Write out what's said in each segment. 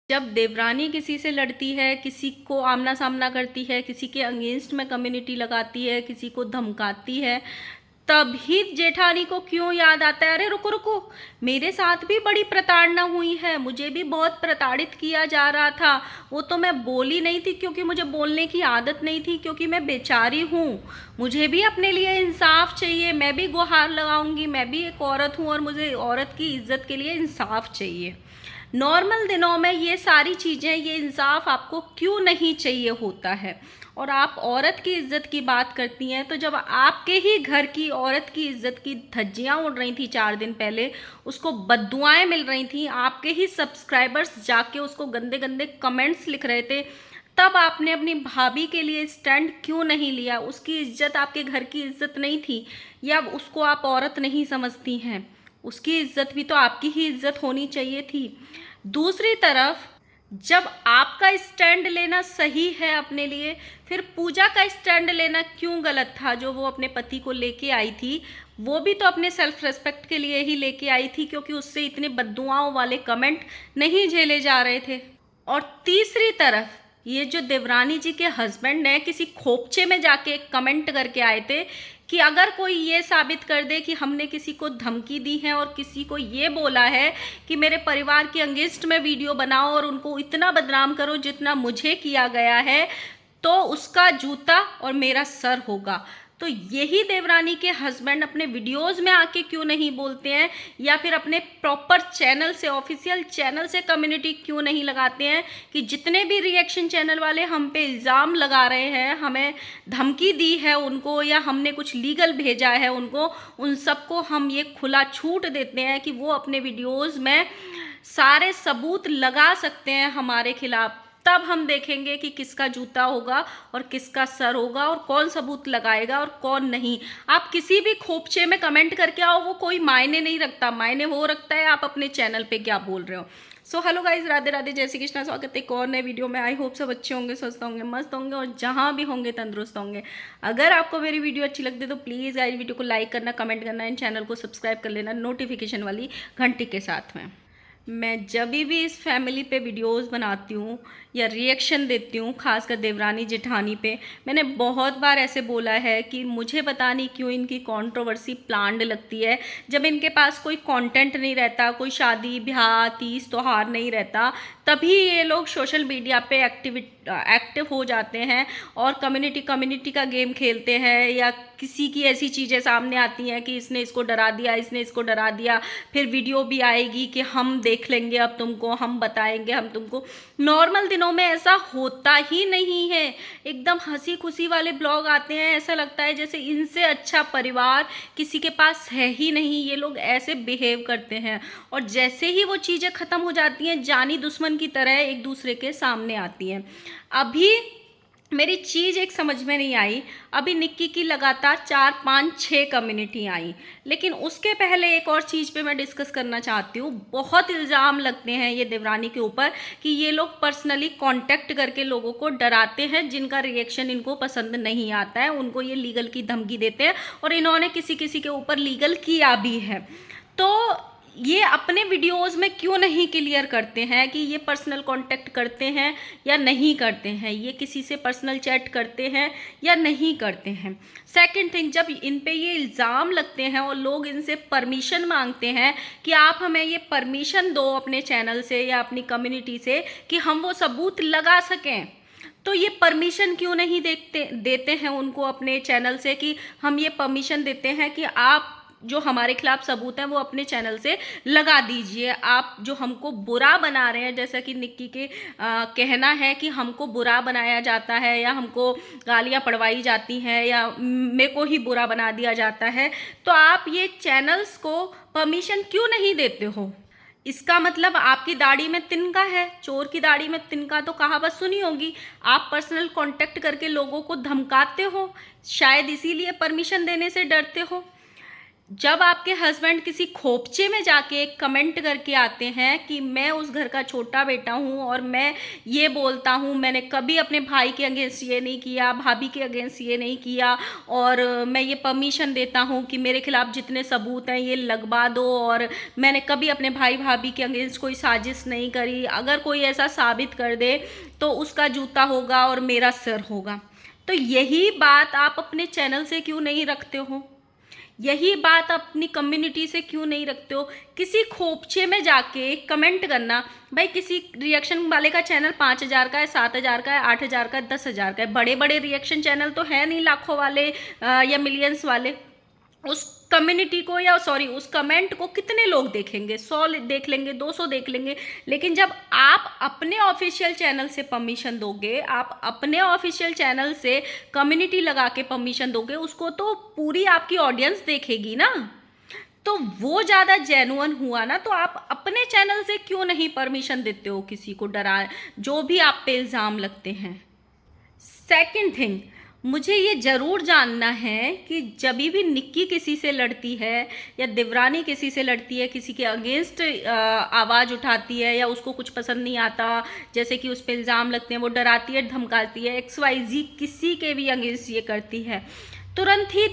जब देवरानी किसी से लड़ती है, किसी को आमना सामना करती है, किसी के अगेंस्ट में कम्युनिटी लगाती है, किसी को धमकाती है, तभी जेठानी को क्यों याद आता है, अरे रुको रुको, मेरे साथ भी बड़ी प्रताड़ना हुई है, मुझे भी बहुत प्रताड़ित किया जा रहा था। वो तो मैं बोली नहीं थी क्योंकि मुझे बोलने की आदत नहीं थी, क्योंकि मैं बेचारी हूँ। मुझे भी अपने लिए इंसाफ चाहिए, मैं भी गुहार लगाऊंगी, मैं भी एक औरत हूँ और मुझे औरत की इज्जत के लिए इंसाफ चाहिए। नॉर्मल दिनों में ये सारी चीज़ें, ये इंसाफ आपको क्यों नहीं चाहिए होता है? और आप औरत की इज्जत की बात करती हैं, तो जब आपके ही घर की औरत की इज्जत की धज्जियां उड़ रही थी 4 दिन पहले, उसको बद्दुआएं मिल रही थी, आपके ही सब्सक्राइबर्स जाके उसको गंदे गंदे कमेंट्स लिख रहे थे, तब आपने अपनी भाभी के लिए स्टैंड क्यों नहीं लिया? उसकी इज्जत आपके घर की इज्जत नहीं थी, या उसको आप औरत नहीं समझती हैं? उसकी इज्जत भी तो आपकी ही इज्जत होनी चाहिए थी। दूसरी तरफ, जब आपका स्टैंड लेना सही है अपने लिए, फिर पूजा का स्टैंड लेना क्यों गलत था? जो वो अपने पति को लेके आई थी, वो भी तो अपने सेल्फ रेस्पेक्ट के लिए ही लेके आई थी, क्योंकि उससे इतने बद्दुआओं वाले कमेंट नहीं झेले जा रहे थे। और तीसरी तरफ, ये जो देवरानी जी के हस्बैंड ने किसी खोपचे में जाके कमेंट करके आए थे कि अगर कोई ये साबित कर दे कि हमने किसी को धमकी दी है और किसी को ये बोला है कि मेरे परिवार के अगेंस्ट में वीडियो बनाओ और उनको इतना बदनाम करो जितना मुझे किया गया है, तो उसका जूता और मेरा सर होगा। तो यही देवरानी के हस्बैंड अपने वीडियोस में आके क्यों नहीं बोलते हैं, या फिर अपने प्रॉपर चैनल से, ऑफिशियल चैनल से कम्युनिटी क्यों नहीं लगाते हैं कि जितने भी रिएक्शन चैनल वाले हम पे इल्ज़ाम लगा रहे हैं, हमें धमकी दी है उनको, या हमने कुछ लीगल भेजा है उनको, उन सबको हम ये खुला छूट देते हैं कि वो अपने वीडियोस में सारे सबूत लगा सकते हैं हमारे खिलाफ। तब हम देखेंगे कि किसका जूता होगा और किसका सर होगा, और कौन सबूत लगाएगा और कौन नहीं। आप किसी भी खोपचे में कमेंट करके आओ, वो कोई मायने नहीं रखता। मायने वो रखता है आप अपने चैनल पे क्या बोल रहे हो। So hello guys, Radhe Radhe, जय श्री कृष्णा। स्वागत है एक और नए वीडियो में। आई होप सब अच्छे होंगे, स्वस्थ होंगे, मस्त होंगे, और जहाँ भी होंगे तंदुरुस्त होंगे। अगर आपको मेरी वीडियो अच्छी लगती है तो प्लीज़ गाइज वीडियो को लाइक करना, कमेंट करना, इन चैनल को सब्सक्राइब कर लेना नोटिफिकेशन वाली घंटी के साथ में। मैं जब भी इस फैमिली पे वीडियोस बनाती हूँ या रिएक्शन देती हूँ, खासकर देवरानी जेठानी पे, मैंने बहुत बार ऐसे बोला है कि मुझे पता नहीं क्यों इनकी कंट्रोवर्सी प्लान्ड लगती है। जब इनके पास कोई कंटेंट नहीं रहता, कोई शादी ब्याह तीज त्योहार नहीं रहता, तभी ये लोग सोशल मीडिया पे एक्टिव हो जाते हैं और कम्युनिटी का गेम खेलते हैं, या किसी की ऐसी चीज़ें सामने आती हैं कि इसने इसको डरा दिया, इसने इसको डरा दिया, फिर वीडियो भी आएगी कि हम देख लेंगे अब तुमको, हम बताएंगे हम तुमको। नॉर्मल दिनों में ऐसा होता ही नहीं है। एकदम हंसी खुशी वाले ब्लॉग आते हैं, ऐसा लगता है जैसे इनसे अच्छा परिवार किसी के पास है ही नहीं। ये लोग ऐसे बिहेव करते हैं, और जैसे ही वो चीज़ें ख़त्म हो जाती हैं, जानी दुश्मन की तरह एक दूसरे के सामने आती हैं। अभी मेरी चीज़ एक समझ में नहीं आई, अभी निक्की की लगातार 4 5 6 कम्युनिटी आई, लेकिन उसके पहले एक और चीज़ पे मैं डिस्कस करना चाहती हूँ। बहुत इल्ज़ाम लगते हैं ये देवरानी के ऊपर कि ये लोग पर्सनली कांटेक्ट करके लोगों को डराते हैं, जिनका रिएक्शन इनको पसंद नहीं आता है, उनको ये लीगल की धमकी देते हैं, और इन्होंने किसी किसी के ऊपर लीगल किया भी है। तो ये अपने वीडियोस में क्यों नहीं क्लियर करते हैं कि ये पर्सनल कांटेक्ट करते हैं या नहीं करते हैं, ये किसी से पर्सनल चैट करते हैं या नहीं करते हैं। सेकंड थिंग, जब इन पे ये इल्ज़ाम लगते हैं और लोग इनसे परमिशन मांगते हैं कि आप हमें ये परमिशन दो अपने चैनल से या अपनी कम्युनिटी से कि हम वो सबूत लगा सकें, तो ये परमिशन क्यों नहीं देते हैं उनको अपने चैनल से कि हम ये परमिशन देते हैं कि आप जो हमारे खिलाफ सबूत हैं वो अपने चैनल से लगा दीजिए। आप जो हमको बुरा बना रहे हैं, जैसा कि निक्की के कहना है कि हमको बुरा बनाया जाता है, या हमको गालियां पड़वाई जाती हैं, या मेरे को ही बुरा बना दिया जाता है, तो आप ये चैनल्स को परमिशन क्यों नहीं देते हो? इसका मतलब आपकी दाढ़ी में तिनका है। चोर की दाढ़ी में तिनका तो कहावत सुनी होगी। आप पर्सनल कांटेक्ट करके लोगों को धमकाते हो, शायद इसीलिए परमिशन देने से डरते हो। जब आपके हस्बैंड किसी खोपचे में जाके कमेंट करके आते हैं कि मैं उस घर का छोटा बेटा हूँ और मैं ये बोलता हूँ, मैंने कभी अपने भाई के अगेंस्ट ये नहीं किया, भाभी के अगेंस्ट ये नहीं किया, और मैं ये परमिशन देता हूँ कि मेरे खिलाफ जितने सबूत हैं ये लगवा दो, और मैंने कभी अपने भाई भाभी के अगेंस्ट कोई साजिश नहीं करी, अगर कोई ऐसा साबित कर दे तो उसका जूता होगा और मेरा सिर होगा। तो यही बात आप अपने चैनल से क्यों नहीं रखते हो? यही बात अपनी कम्युनिटी से क्यों नहीं रखते हो? किसी खोपचे में जाके कमेंट करना, भाई किसी रिएक्शन वाले का चैनल 5,000 का है, 7,000 का है, 8,000 का है, 10,000 का है, बड़े बड़े रिएक्शन चैनल तो है नहीं लाखों वाले या मिलियंस वाले। उस कम्युनिटी को या सॉरी उस कमेंट को कितने लोग देखेंगे? 100 देख लेंगे, 200 देख लेंगे। लेकिन जब आप अपने ऑफिशियल चैनल से परमिशन दोगे, आप अपने ऑफिशियल चैनल से कम्युनिटी लगा के परमिशन दोगे, उसको तो पूरी आपकी ऑडियंस देखेगी ना, तो वो ज़्यादा जेन्युइन हुआ ना। तो आप अपने चैनल से क्यों नहीं परमिशन देते हो किसी को डरा, जो भी आप पे इल्ज़ाम लगते हैं? सेकंड थिंग, मुझे ये ज़रूर जानना है कि जब भी निक्की किसी से लड़ती है या देवरानी किसी से लड़ती है, किसी के अगेंस्ट आवाज़ उठाती है या उसको कुछ पसंद नहीं आता, जैसे कि उस पर इल्ज़ाम लगते हैं, वो डराती है, धमकाती है, XYZ किसी के भी अगेंस्ट ये करती है, तुरंत ही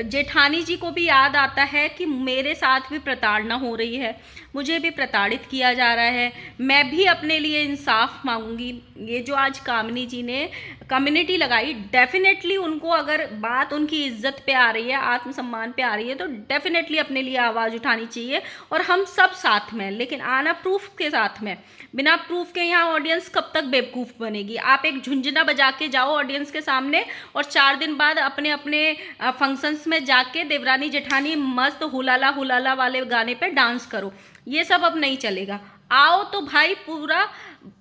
जेठानी जी को भी याद आता है कि मेरे साथ भी प्रताड़ना हो रही है, मुझे भी प्रताड़ित किया जा रहा है, मैं भी अपने लिए इंसाफ मांगूंगी। ये जो आज कामिनी जी ने कम्युनिटी लगाई, डेफिनेटली उनको अगर बात उनकी इज्जत पे आ रही है, आत्मसम्मान पे आ रही है, तो डेफिनेटली अपने लिए आवाज़ उठानी चाहिए, और हम सब साथ में। लेकिन आना प्रूफ के साथ में, बिना प्रूफ के यहाँ ऑडियंस कब तक बेवकूफ़ बनेगी? आप एक झुंझुना बजा के जाओ ऑडियंस के सामने और 4 दिन बाद अपने अपने फंक्शंस में जाके देवरानी जेठानी मस्त हुलाला हुलाला वाले गाने पे डांस करो। ये सब अब नहीं चलेगा। आओ तो भाई पूरा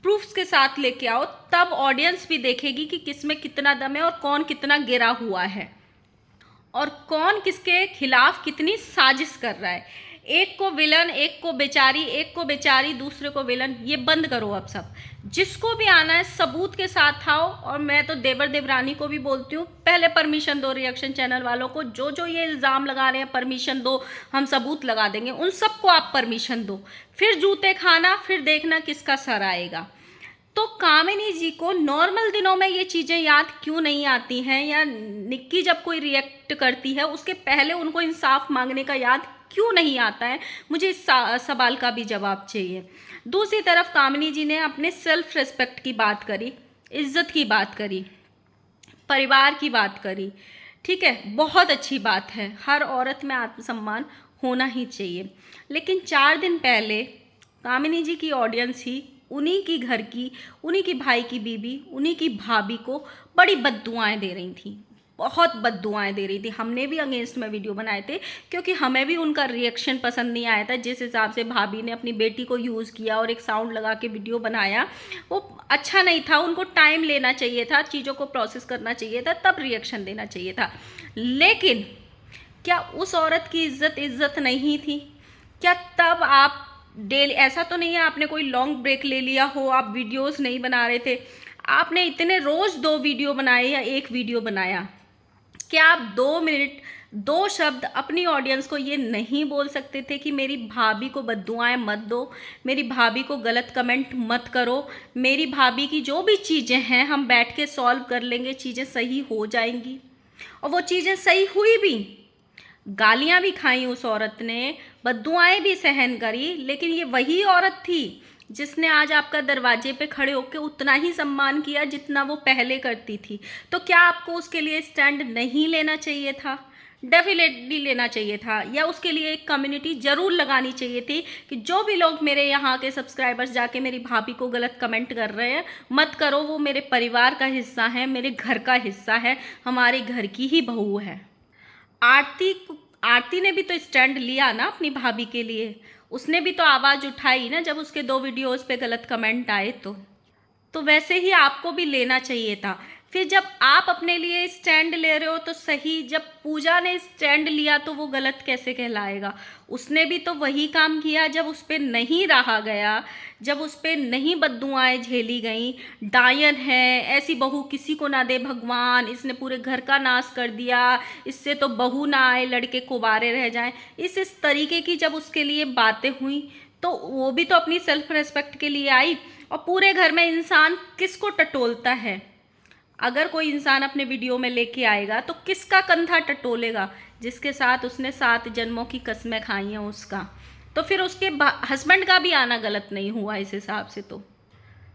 प्रूफ्स के साथ लेके आओ, तब ऑडियंस भी देखेगी कि किस में कितना दम है और कौन कितना गिरा हुआ है और कौन किसके खिलाफ कितनी साजिश कर रहा है। एक को विलन, एक को बेचारी, एक को बेचारी, दूसरे को विलन, ये बंद करो अब सब। जिसको भी आना है सबूत के साथ आओ। और मैं तो देवर देवरानी को भी बोलती हूँ, पहले परमिशन दो रिएक्शन चैनल वालों को, जो जो ये इल्ज़ाम लगा रहे हैं परमिशन दो, हम सबूत लगा देंगे, उन सबको आप परमिशन दो, फिर जूते खाना, फिर देखना किसका सर आएगा। तो कामिनी जी को नॉर्मल दिनों में ये चीज़ें याद क्यों नहीं आती हैं, या निक्की जब कोई रिएक्ट करती है उसके पहले उनको इंसाफ मांगने का याद क्यों नहीं आता है? मुझे इस सवाल का भी जवाब चाहिए। दूसरी तरफ कामिनी जी ने अपने सेल्फ रिस्पेक्ट की बात करी, इज्जत की बात करी, परिवार की बात करी, ठीक है, बहुत अच्छी बात है, हर औरत में आत्मसम्मान होना ही चाहिए। लेकिन 4 दिन पहले कामिनी जी की ऑडियंस ही उन्हीं की घर की, उन्हीं की भाई की बीबी, उन्हीं की भाभी को बड़ी बद्दुआएं दे रही थी, बहुत बद्दुआएं दे रही थी। हमने भी अगेंस्ट में वीडियो बनाए थे क्योंकि हमें भी उनका रिएक्शन पसंद नहीं आया था। जिस हिसाब से भाभी ने अपनी बेटी को यूज़ किया और एक साउंड लगा के वीडियो बनाया, वो अच्छा नहीं था। उनको टाइम लेना चाहिए था, चीज़ों को प्रोसेस करना चाहिए था, तब रिएक्शन देना चाहिए था। लेकिन क्या उस औरत की इज्जत नहीं थी? क्या तब आप डेली, ऐसा तो नहीं है आपने कोई लॉन्ग ब्रेक ले लिया हो, आप वीडियोस नहीं बना रहे थे, आपने इतने रोज़ 2 वीडियो बनाए या 1 वीडियो बनाया, क्या आप 2 मिनट 2 शब्द अपनी ऑडियंस को ये नहीं बोल सकते थे कि मेरी भाभी को बद्दुआएं मत दो, मेरी भाभी को गलत कमेंट मत करो, मेरी भाभी की जो भी चीज़ें हैं हम बैठ के सॉल्व कर लेंगे, चीज़ें सही हो जाएंगी। और वो चीज़ें सही हुई भी, गालियां भी खाई उस औरत ने, बद्दुआएं भी सहन करी, लेकिन ये वही औरत थी जिसने आज आपका दरवाजे पे खड़े होकर उतना ही सम्मान किया जितना वो पहले करती थी। तो क्या आपको उसके लिए स्टैंड नहीं लेना चाहिए था? डेफिनेटली लेना चाहिए था, या उसके लिए एक कम्युनिटी ज़रूर लगानी चाहिए थी कि जो भी लोग मेरे यहाँ के सब्सक्राइबर्स जाके मेरी भाभी को गलत कमेंट कर रहे हैं, मत करो, वो मेरे परिवार का हिस्सा है, मेरे घर का हिस्सा है, हमारे घर की ही बहू है। आरती ने भी तो स्टैंड लिया ना अपनी भाभी के लिए, उसने भी तो आवाज़ उठाई ना जब उसके 2 वीडियोस पे गलत कमेंट आए। तो वैसे ही आपको भी लेना चाहिए था। फिर जब आप अपने लिए स्टैंड ले रहे हो तो सही, जब पूजा ने स्टैंड लिया तो वो गलत कैसे कहलाएगा? उसने भी तो वही काम किया। जब उस पर नहीं रहा गया, जब उस पर नहीं बद्दुआएं झेली गई, डायन है, ऐसी बहू किसी को ना दे भगवान, इसने पूरे घर का नाश कर दिया, इससे तो बहू ना आए, लड़के कुंवारे रह जाएं, इस तरीके की जब उसके लिए बातें हुई तो वो भी तो अपनी सेल्फ रेस्पेक्ट के लिए आई। और पूरे घर में इंसान किसको टटोलता है? अगर कोई इंसान अपने वीडियो में लेके आएगा तो किसका कंधा टटोलेगा? जिसके साथ उसने 7 जन्मों की कसमें खाई हैं उसका। तो फिर उसके हस्बैंड का भी आना गलत नहीं हुआ इस हिसाब से तो।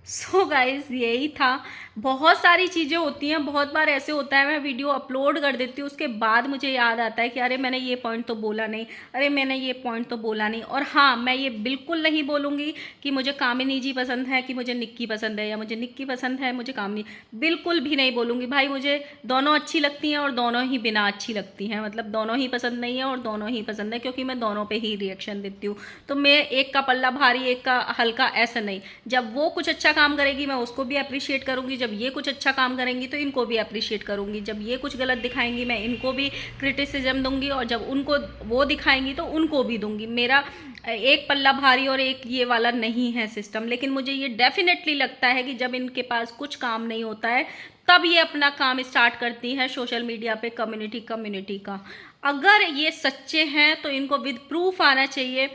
सो गाइस यही था। बहुत सारी चीज़ें होती हैं, बहुत बार ऐसे होता है मैं वीडियो अपलोड कर देती हूँ, उसके बाद मुझे याद आता है कि अरे मैंने ये पॉइंट तो बोला नहीं, अरे मैंने ये पॉइंट तो बोला नहीं। और हाँ, मैं ये बिल्कुल नहीं बोलूँगी कि मुझे कामिनी जी पसंद है कि मुझे निक्की पसंद है, या मुझे निक्की पसंद है मुझे कामिनी, बिल्कुल भी नहीं बोलूँगी भाई। मुझे दोनों अच्छी लगती हैं और दोनों ही बिना अच्छी लगती हैं, मतलब दोनों ही पसंद नहीं है और दोनों ही पसंद है, क्योंकि मैं दोनों पे ही रिएक्शन देती हूँ। तो मैं एक का पल्ला भारी एक का हल्का ऐसा नहीं। जब वो कुछ अच्छा काम करेगी मैं उसको भी अप्रिशिएट करूंगी, जब ये कुछ अच्छा काम करेंगी तो इनको भी अप्रिशिएट करूंगी, जब ये कुछ गलत दिखाएंगी मैं इनको भी क्रिटिसिज्म दूंगी, और जब उनको वो दिखाएंगी तो उनको भी दूंगी। मेरा एक पल्ला भारी और एक ये वाला नहीं है सिस्टम। लेकिन मुझे ये डेफिनेटली लगता है कि जब इनके पास कुछ काम नहीं होता है तब ये अपना काम स्टार्ट करती हैं सोशल मीडिया पे कम्युनिटी का। अगर ये सच्चे हैं तो इनको विद प्रूफ आना चाहिए,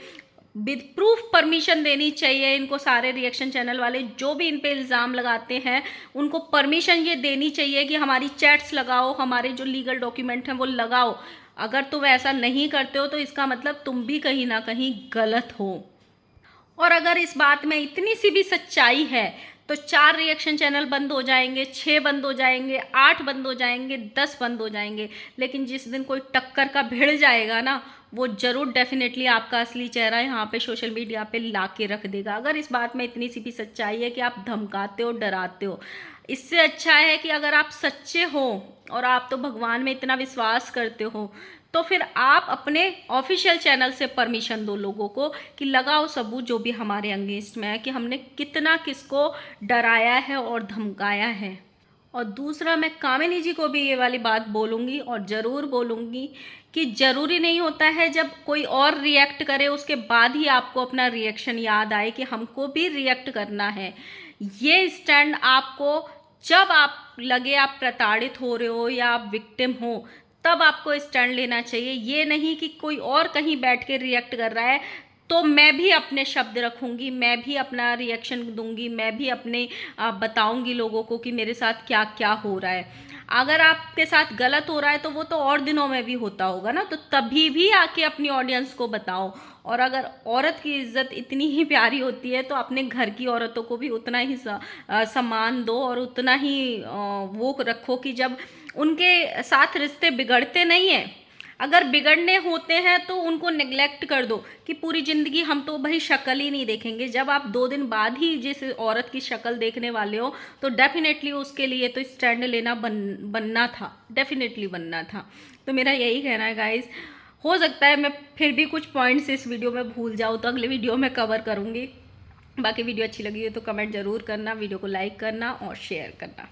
विद प्रूफ परमिशन देनी चाहिए इनको। सारे रिएक्शन चैनल वाले जो भी इन पे इल्ज़ाम लगाते हैं उनको परमिशन ये देनी चाहिए कि हमारी चैट्स लगाओ, हमारे जो लीगल डॉक्यूमेंट हैं वो लगाओ। अगर तुम ऐसा नहीं करते हो तो इसका मतलब तुम भी कहीं ना कहीं गलत हो। और अगर इस बात में इतनी सी भी सच्चाई है तो 4 रिएक्शन चैनल बंद हो जाएंगे, 6 बंद हो जाएंगे, 8 बंद हो जाएंगे, 10 बंद हो जाएंगे। लेकिन जिस दिन कोई टक्कर का भिड़ जाएगा ना, वो जरूर डेफिनेटली आपका असली चेहरा यहाँ पे सोशल मीडिया पे ला के रख देगा। अगर इस बात में इतनी सी भी सच्चाई है कि आप धमकाते हो, डराते हो, इससे अच्छा है कि अगर आप सच्चे हो और आप तो भगवान में इतना विश्वास करते हो तो फिर आप अपने ऑफिशियल चैनल से परमिशन दो लोगों को कि लगाओ सबूत जो भी हमारे अगेंस्ट में है कि हमने कितना किसको डराया है और धमकाया है। और दूसरा, मैं कामिनी जी को भी ये वाली बात बोलूँगी और ज़रूर बोलूँगी कि ज़रूरी नहीं होता है जब कोई और रिएक्ट करे उसके बाद ही आपको अपना रिएक्शन याद आए कि हमको भी रिएक्ट करना है। ये स्टैंड आपको जब आप लगे आप प्रताड़ित हो रहे हो या आप विक्टिम हो तब आपको स्टैंड लेना चाहिए। ये नहीं कि कोई और कहीं बैठ के रिएक्ट कर रहा है तो मैं भी अपने शब्द रखूंगी, मैं भी अपना रिएक्शन दूंगी, मैं भी अपने बताऊंगी लोगों को कि मेरे साथ क्या क्या हो रहा है। अगर आपके साथ गलत हो रहा है तो वो तो और दिनों में भी होता होगा ना, तो तभी भी आके अपनी ऑडियंस को बताओ। और अगर औरत की इज्जत इतनी ही प्यारी होती है तो अपने घर की औरतों को भी उतना ही सम्मान दो और उतना ही वो रखो कि जब उनके साथ रिश्ते बिगड़ते नहीं हैं, अगर बिगड़ने होते हैं तो उनको नेग्लेक्ट कर दो कि पूरी ज़िंदगी हम तो भाई शक्ल ही नहीं देखेंगे। जब आप 2 दिन बाद ही जिस औरत की शक्ल देखने वाले हो तो डेफिनेटली उसके लिए तो स्टैंड लेना बनना था, डेफिनेटली बनना था। तो मेरा यही कहना है गाइस। हो सकता है मैं फिर भी कुछ पॉइंट्स इस वीडियो में भूल जाऊँ तो अगले वीडियो में कवर करूँगी। बाकी वीडियो अच्छी लगी है तो कमेंट ज़रूर करना, वीडियो को लाइक करना और शेयर करना।